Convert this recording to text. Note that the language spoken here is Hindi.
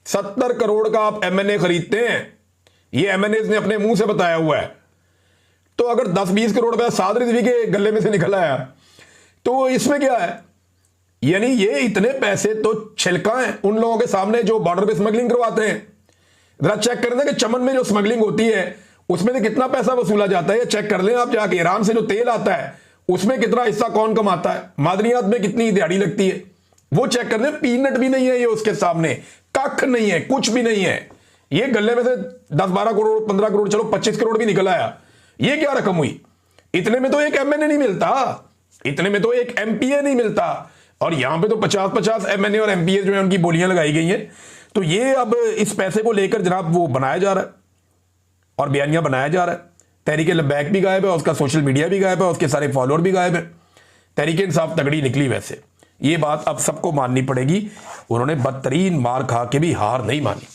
70 करोड़ का आप एमएनए खरीदते हैं, ये एमएनए ने अपने मुंह से बताया हुआ है। तो अगर 10-20 करोड़ रुपया साद रिजवी के गले में से निकल आया तो इसमें क्या है? यानी ये इतने पैसे तो छिलका है उन लोगों के सामने जो बॉर्डर पे स्मगलिंग करवाते हैं। जरा चेक कर दें कि चमन में जो स्मगलिंग होती है उसमें से कितना पैसा वसूला जाता है। चेक कर लें आप जाके, ईरान से जो तेल आता है उसमें कितना हिस्सा कौन कमाता है, मादनियात में कितनी दिहाड़ी लगती है, वो चेक कर लें। पीनट भी नहीं है ये उसके सामने, कख नहीं है, कुछ भी नहीं है। ये गले में से 10-12 करोड़, 15 करोड़, चलो 25 करोड़ भी निकल आया, ये क्या रकम हुई? इतने में तो एक एमएनए नहीं मिलता, इतने में तो एक एमपीए नहीं मिलता, और यहां पे तो 50-50 एमएनए और एमपीए जो है उनकी बोलियां लगाई गई हैं। तो ये अब इस पैसे को लेकर जनाब वो बनाया जा रहा है और बयानियां बनाया जा रहा है। तहरीके लब्बैक भी गायब है, उसका सोशल मीडिया भी गायब है, उसके सारे फॉलोअर भी गायब है। तहरीके इंसाफ तगड़ी निकली वैसे, ये बात अब सबको माननी पड़ेगी। उन्होंने बदतरीन मार खा के भी हार नहीं मानी।